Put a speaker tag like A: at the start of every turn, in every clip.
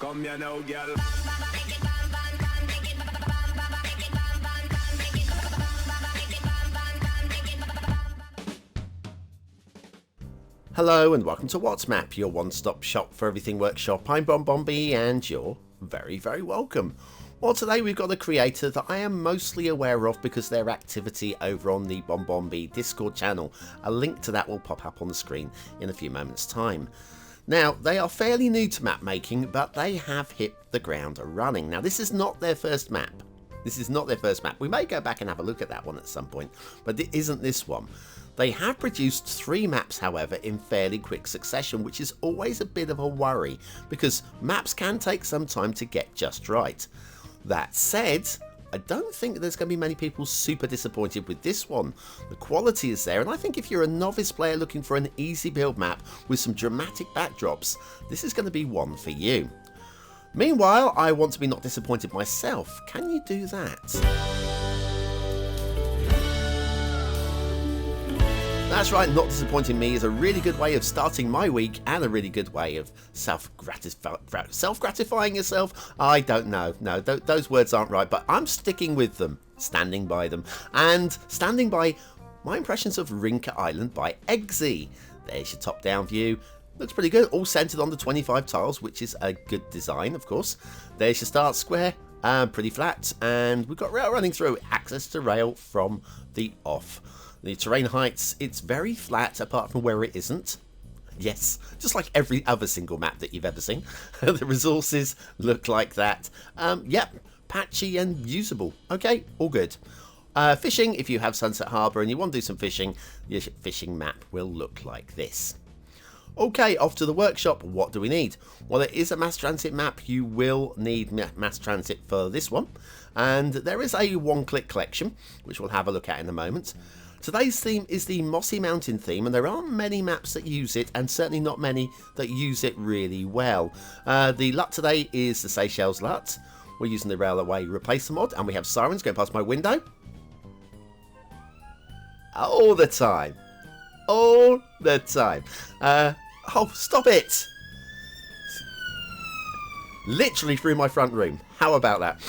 A: Come here now, girl.
B: Hello and welcome to What's Map, your one-stop shop for everything workshop. I'm BonBonB and you're very, very welcome. Well, today we've got a creator that I am mostly aware of because their activity over on the BonBonB Discord channel. A link to that will pop up on the screen in a few moments' time. Now, they are fairly new to map making, but they have hit the ground running. Now, this is not their first map. We may go back and have a look at that one at some point, but it isn't this one. They have produced 3 maps, however, in fairly quick succession, which is always a bit of a worry, because maps can take some time to get just right. That said, I don't think there's going to be many people super disappointed with this one. The quality is there, and I think if you're a novice player looking for an easy build map with some dramatic backdrops, this is going to be one for you. Meanwhile, I want to be not disappointed myself. Can you do that? That's right, not disappointing me is a really good way of starting my week and a really good way of self-gratifying yourself. I don't know. No, those words aren't right, but I'm sticking with them, standing by them, and standing by my impressions of Rinca Island by Eggsy. There's your top-down view. Looks pretty good, all centered on the 25 tiles, which is a good design, of course. There's your start square, pretty flat, and we've got rail running through, access to rail from the off. The terrain heights, it's very flat apart from where it isn't. Yes, just like every other single map that you've ever seen. The resources look like that. Yep, patchy and usable. Okay, all good. Fishing, if you have Sunset Harbour and you want to do some fishing, your fishing map will look like this. Okay, off to the workshop. What do we need? Well, there is a mass transit map. You will need mass transit for this one. And there is a one-click collection, which we'll have a look at in a moment. Today's theme is the Mossy Mountain theme, and there aren't many maps that use it, and certainly not many that use it really well. The LUT today is the Seychelles LUT. We're using the Railway Replacer mod, and we have sirens going past my window. All the time. All the time. Oh, stop it! Literally through my front room. How about that?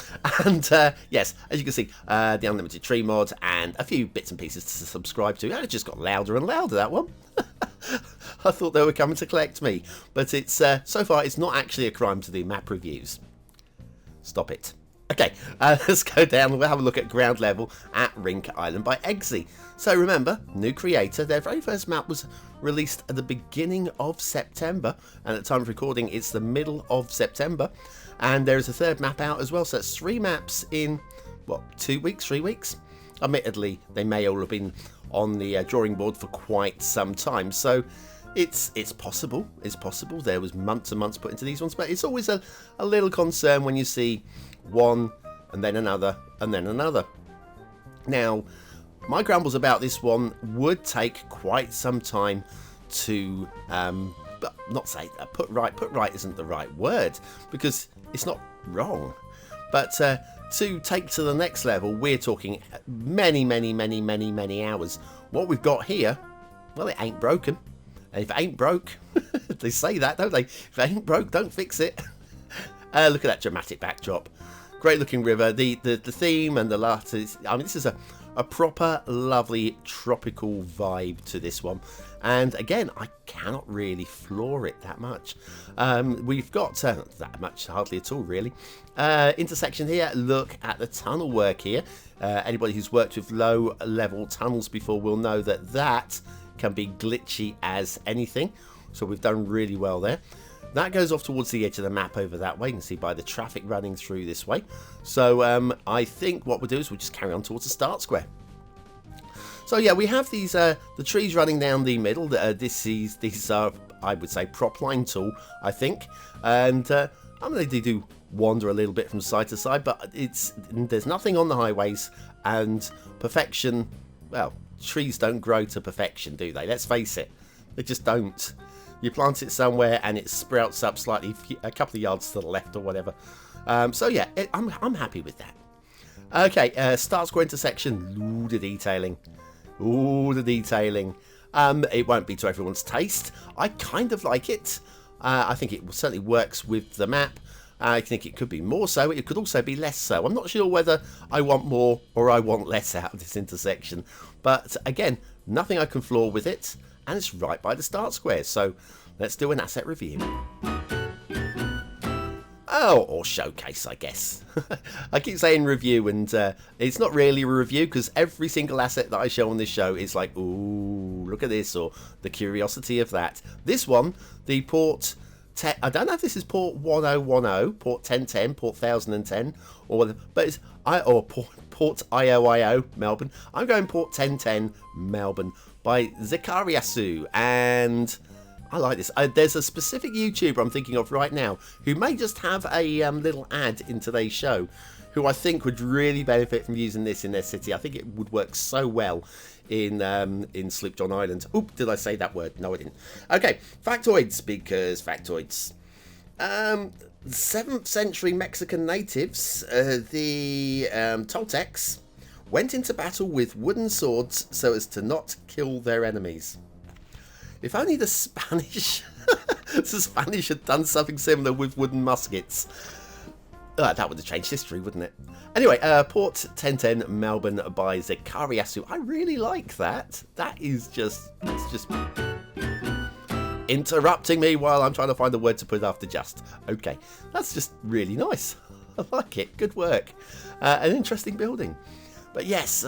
B: And yes, as you can see, the Unlimited Tree mod and a few bits and pieces to subscribe to. And it just got louder and louder, that one. I thought they were coming to collect me. But it's so far, it's not actually a crime to do map reviews. Stop it. Okay, let's go down and we'll have a look at ground level at Rinca Island by Eggsy. So remember, new creator, their very first map was released at the beginning of September, and at the time of recording it's the middle of September, and there is a third map out as well, so it's 3 maps in, what, 2 weeks, 3 weeks? Admittedly, they may all have been on the drawing board for quite some time, so it's possible, there was months and months put into these ones, but it's always a little concern when you see one and then another and then another. Now, my grumbles about this one would take quite some time to but not say put right isn't the right word, because it's not wrong, but to take to the next level we're talking many hours. What we've got here, well, it ain't broken. And if it ain't broke, they say that, don't they? If it ain't broke, don't fix it. Look at that dramatic backdrop. Great looking river. The theme and the LUT is, I mean, this is a proper lovely tropical vibe to this one. And again, I cannot really floor it that much. We've got that much, hardly at all really. Intersection here, look at the tunnel work here. Anybody who's worked with low level tunnels before will know that that can be glitchy as anything, so we've done really well there. That goes off towards the edge of the map over that way. You can see by the traffic running through this way. So I think what we'll do is we'll just carry on towards the start square. So yeah, we have these the trees running down the middle. These are, I would say, prop line tool, I think, and I mean, they do wander a little bit from side to side, but there's nothing on the highways, and perfection, well, trees don't grow to perfection, do they? Let's face it, they just don't. You plant it somewhere and it sprouts up slightly, a couple of yards to the left or whatever. So yeah, I'm happy with that. Okay, start square intersection. Ooh, the detailing. Ooh, the detailing. It won't be to everyone's taste. I kind of like it. I think it certainly works with the map. I think it could be more so. It could also be less so. I'm not sure whether I want more or I want less out of this intersection. But again, nothing I can flaw with it. And it's right by the start square. So let's do an asset review. Oh, or showcase, I guess. I keep saying review, and it's not really a review because every single asset that I show on this show is like, ooh, look at this, or the curiosity of that. This one, the port... I don't know if this is port 1010, port 1010, port 1010, or port IOIO Melbourne. I'm going port 1010 Melbourne by Zekiarsu, and I like this. There's a specific YouTuber I'm thinking of right now who may just have a little ad in today's show, who I think would really benefit from using this in their city. I think it would work so well in Sloop John Island. Oop, did I say that word? No, I didn't. Okay, factoids, because factoids. 7th century Mexican natives, the Toltecs, went into battle with wooden swords so as to not kill their enemies. If only the Spanish, had done something similar with wooden muskets. That would have changed history, wouldn't it? Anyway, Port 1010 Melbourne by Zekiarsu. I really like that. That is just... It's just... interrupting me while I'm trying to find the word to put after just. Okay, that's just really nice. I like it. Good work. An interesting building. But yes,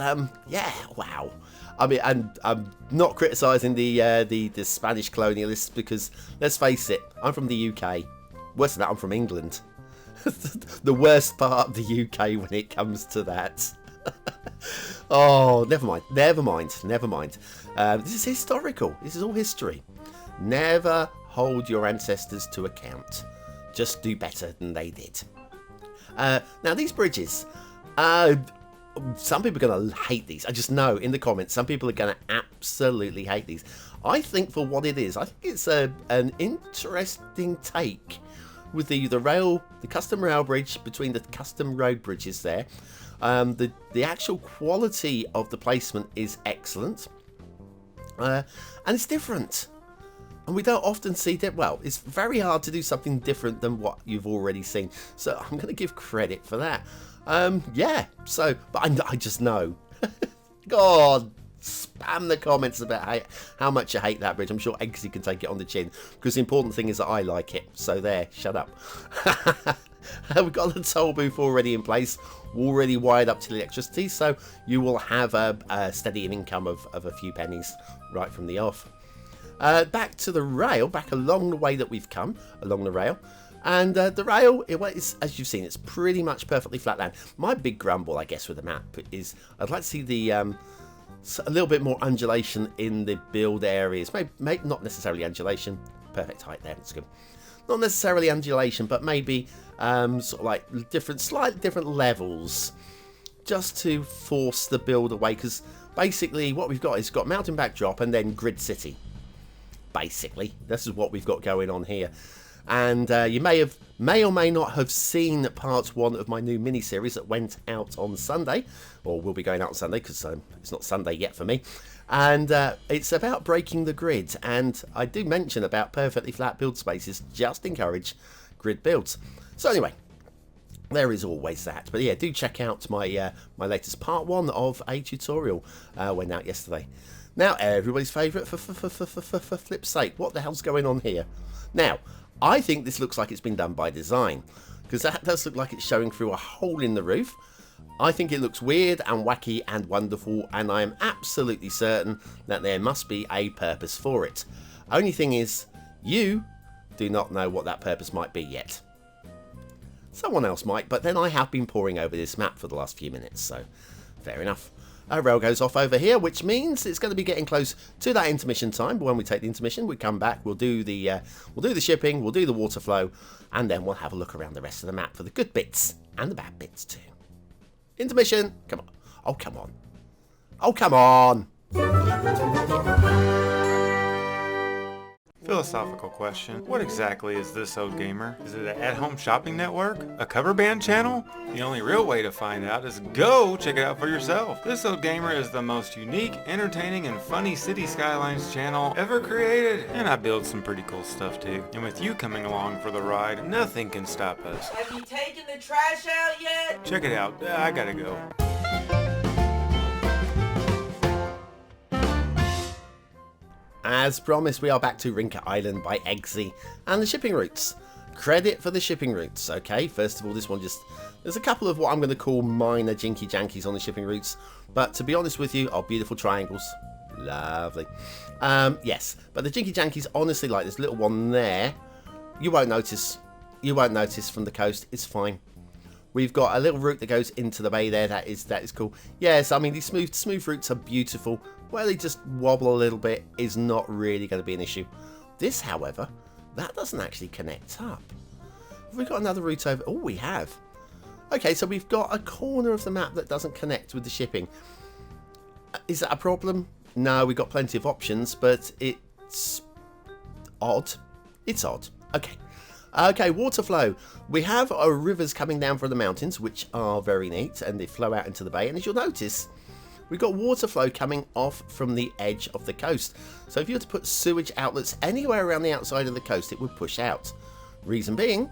B: yeah, wow. I mean, and I'm not criticising the Spanish colonialists because, let's face it, I'm from the UK. Worse than that, I'm from England. The worst part of the UK when it comes to that. Oh, never mind. This is historical. This is all history. Never hold your ancestors to account. Just do better than they did. Now, these bridges, some people are going to hate these. I just know in the comments, some people are going to absolutely hate these. I think for what it is, I think it's an interesting take with the custom rail bridge between the custom road bridges there. The actual quality of the placement is excellent. And it's different. And we don't often see that. Well, it's very hard to do something different than what you've already seen. So I'm going to give credit for that. Yeah. So, but I just know. God, spam the comments about how much you hate that bridge. I'm sure Eggsy can take it on the chin. Because the important thing is that I like it. So there, shut up. We've got the toll booth already in place. Already wired up to the electricity. So you will have a steady income of a few pennies right from the off. Back to the rail, back along the way that we've come, along the rail. And the rail, as you've seen, it's pretty much perfectly flat land. My big grumble, I guess, with the map is I'd like to see the a little bit more undulation in the build areas. Maybe not necessarily undulation. Perfect height there, that's good. Not necessarily undulation, but maybe sort of like slightly different levels, just to force the build away. Because basically, what we've got is mountain backdrop and then grid city. Basically, this is what we've got going on here. And you may or may not have seen part 1 of my new mini-series that went out on Sunday, or will be going out on Sunday because it's not Sunday yet for me. And it's about breaking the grid. And I do mention about perfectly flat build spaces just encourage grid builds. So anyway, there is always that. But yeah, do check out my my latest part 1 of a tutorial went out yesterday. Now, everybody's favourite for flip's sake. What the hell's going on here? Now, I think this looks like it's been done by design, because that does look like it's showing through a hole in the roof. I think it looks weird and wacky and wonderful, and I am absolutely certain that there must be a purpose for it. Only thing is, you do not know what that purpose might be yet. Someone else might, but then I have been poring over this map for the last few minutes, so fair enough. Our rail goes off over here, which means it's going to be getting close to that intermission time. But when we take the intermission, we come back, we'll do the shipping, we'll do the water flow, and then we'll have a look around the rest of the map for the good bits and the bad bits too. Intermission, come on. Oh, come on. Oh, come on.
A: Philosophical question. What exactly is This Old Gamer? Is it an at-home shopping network? A cover band channel? The only real way to find out is go check it out for yourself. This Old Gamer is the most unique, entertaining, and funny Cities Skylines channel ever created. And I build some pretty cool stuff too. And with you coming along for the ride, nothing can stop us.
C: Have you taken the trash out yet?
A: Check it out. I gotta go.
B: As promised, we are back to Rinca Island by Eggsy and the shipping routes. Credit for the shipping routes. Okay, first of all, this one there's a couple of what I'm going to call minor jinky jankies on the shipping routes, but to be honest with you, are beautiful triangles. Lovely. Yes, but the jinky jankies, honestly, like this little one there, you won't notice from the coast. It's fine. We've got a little route that goes into the bay there. That is cool. Yes, I mean, these smooth routes are beautiful. Where they just wobble a little bit is not really going to be an issue. This, however, that doesn't actually connect up. Have we got another route over? Oh, we have. Okay, so we've got a corner of the map that doesn't connect with the shipping. Is that a problem? No, we've got plenty of options, but it's odd. It's odd. Okay. Okay, water flow. We have rivers coming down from the mountains, which are very neat, and they flow out into the bay. And as you'll notice, we've got water flow coming off from the edge of the coast. So if you were to put sewage outlets anywhere around the outside of the coast, it would push out. Reason being,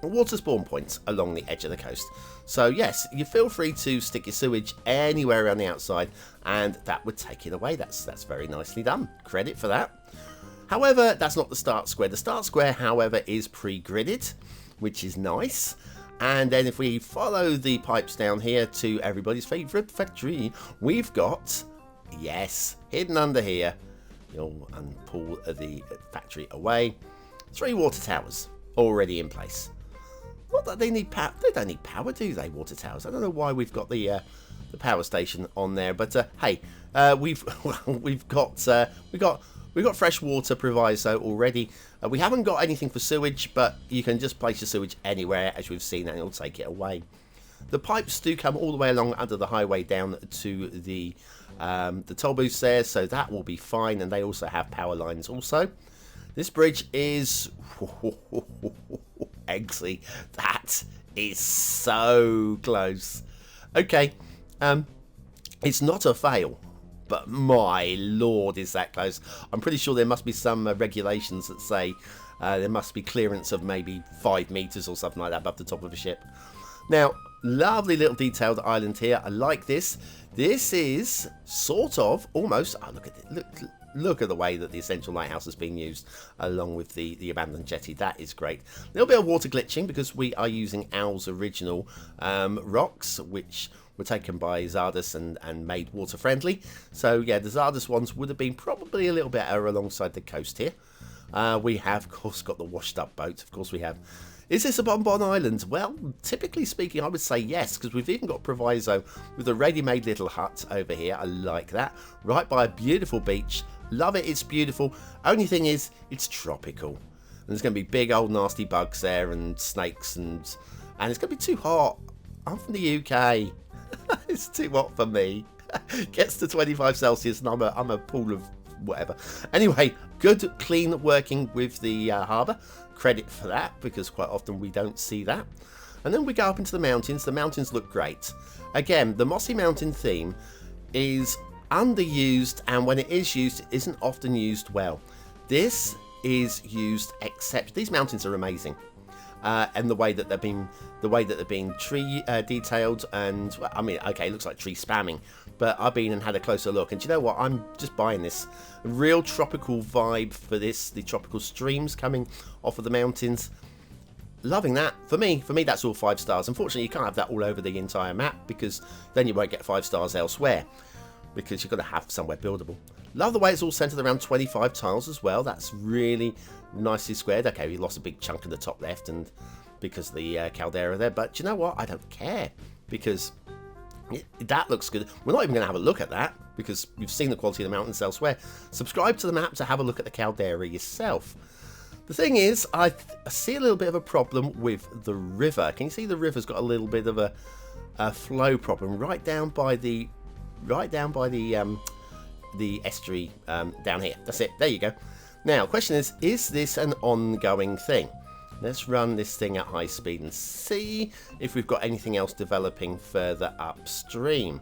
B: water spawn points along the edge of the coast. So yes, you feel free to stick your sewage anywhere around the outside, and that would take it away. That's very nicely done. Credit for that. However, that's not the start square. The start square, however, is pre-gridded, which is nice. And then if we follow the pipes down here to everybody's favourite factory, we've got, yes, hidden under here, you'll pull the factory away, 3 water towers already in place. Not that they need power. They don't need power, do they, water towers? I don't know why we've got the power station on there, but hey, we've got fresh water proviso already. We haven't got anything for sewage, but you can just place your sewage anywhere, as we've seen, and it'll take it away. The pipes do come all the way along under the highway down to the toll booths there, so that will be fine, and they also have power lines also. This bridge is Eggsy. That is so close. Okay, it's not a fail. But my lord, is that close. I'm pretty sure there must be some regulations that say there must be clearance of maybe 5 meters or something like that above the top of a ship. Now, lovely little detailed island here. I like this. This is sort of almost, oh, look at it. Look at the way that the Essential Lighthouse is being used along with the abandoned jetty. That is great. A little bit of water glitching because we are using Owl's original rocks, which were taken by Zardes and made water friendly. So yeah, the Zardes ones would have been probably a little better alongside the coast here. We have, of course, got the washed up boat. Of course we have. Is this a BonBon Island? Well, typically speaking, I would say yes, because we've even got proviso with a ready-made little hut over here. I like that. Right by a beautiful beach. Love it. It's beautiful. Only thing is, it's tropical. And there's going to be big old nasty bugs there and snakes and it's going to be too hot. I'm from the UK. It's too hot for me. Gets to 25 Celsius and I'm a pool of whatever. Anyway, good, clean working with the harbour. Credit for that, because quite often we don't see that. And then we go up into the mountains. The mountains look great. Again, the Mossy Mountain theme is underused, and when it is used, it isn't often used well. This is used, except these mountains are amazing. And the way that they're being tree detailed, and well, I mean, okay, it looks like tree spamming, but I've been and had a closer look, and do you know what? I'm just buying this. Real tropical vibe for this. The tropical streams coming off of the mountains. Loving that. For me, that's all 5 stars. Unfortunately, you can't have that all over the entire map, because then you won't get 5 stars elsewhere, because you've got to have somewhere buildable. Love the way it's all centered around 25 tiles as well. That's really nicely squared. Okay, we lost a big chunk in the top left and because of the caldera there, but you know what? I don't care, because that looks good. We're not even going to have a look at that because we've seen the quality of the mountains elsewhere. Subscribe to the map to have a look at the caldera yourself. The thing is, I see a little bit of a problem with the river. Can you see the river's got a little bit of a flow problem right down by the estuary down here. That's it. There you go. Now, question is this an ongoing thing? Let's run this thing at high speed and see if we've got anything else developing further upstream.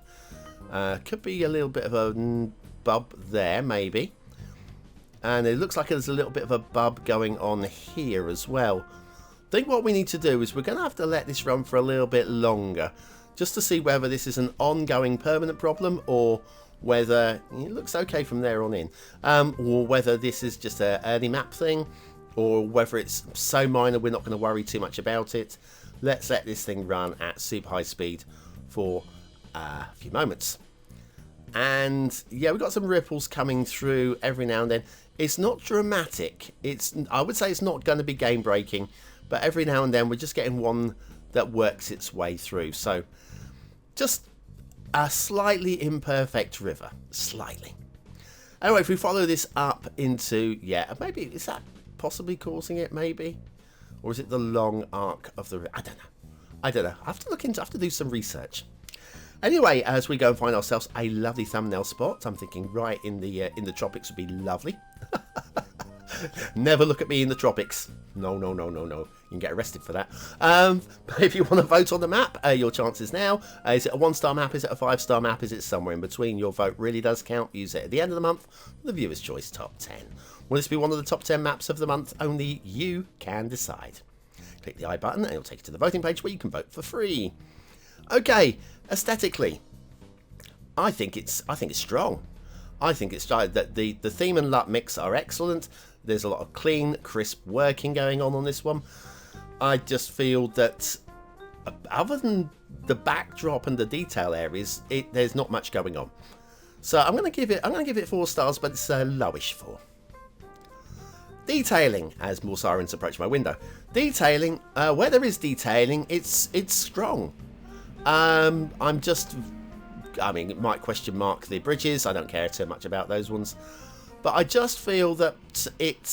B: Could be a little bit of a bub there, maybe. And it looks like there's a little bit of a bub going on here as well. I think what we need to do is we're going to have to let this run for a little bit longer, just to see whether this is an ongoing permanent problem, or whether it looks okay from there on in, or whether this is just an early map thing, or whether it's so minor we're not going to worry too much about it. Let's let this thing run at super high speed for a few moments. And yeah, we've got some ripples coming through every now and then. It's not dramatic. I would say it's not going to be game breaking, but every now and then we're just getting one that works its way through. So just a slightly imperfect river. Slightly. Anyway, if we follow this up into, yeah, maybe, is that possibly causing it, maybe? Or is it the long arc of the river? I don't know. I don't know. I have to look into, I have to do some research. Anyway, as we go and find ourselves a lovely thumbnail spot, I'm thinking right in the tropics would be lovely. Never look at me in the tropics. No, no, no, no, no. You can get arrested for that. But if you want to vote on the map, your chances now. Is it a 1-star map? Is it a 5-star map? Is it somewhere in between? Your vote really does count. Use it at the end of the month. The viewer's choice top 10. Will this be one of the top 10 maps of the month? Only you can decide. Click the I button and it'll take you to the voting page where you can vote for free. Okay, aesthetically, I think it's strong. I think it's that the theme and LUT mix are excellent. There's a lot of clean, crisp working going on this one. I just feel that other than the backdrop and the detail areas, there's not much going on. So I'm going to give it 4 stars, but it's a lowish 4. Detailing, as more sirens approach my window. Detailing, where there is detailing, it's strong. I mean, it might question mark the bridges. I don't care too much about those ones. But I just feel that it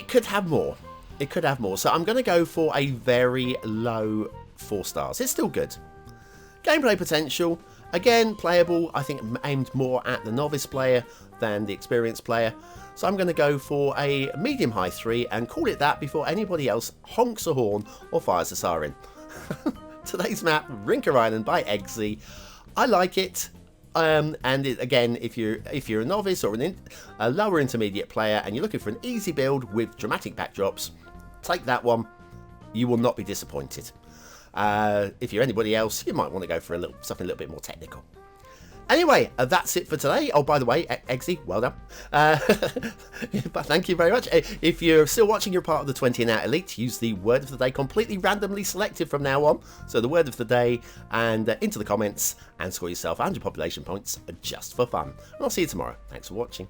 B: could have more. It could have more. So I'm going to go for a very low 4 stars. It's still good. Gameplay potential, again, playable. I think aimed more at the novice player than the experienced player. So I'm going to go for a medium-high 3 and call it that before anybody else honks a horn or fires a siren. Today's map, Rinca Island by Eggsy. I like it. And again, if you're a novice or a lower intermediate player and you're looking for an easy build with dramatic backdrops, take that one. You will not be disappointed. If you're anybody else, you might want to go for something a little bit more technical. Anyway, that's it for today. Oh, by the way, Eggsy, well done. But thank you very much. If you're still watching, you're part of the 20 and out elite. Use the word of the day, completely randomly selected from now on. So the word of the day, and into the comments, and score yourself 100 population points just for fun. And I'll see you tomorrow. Thanks for watching.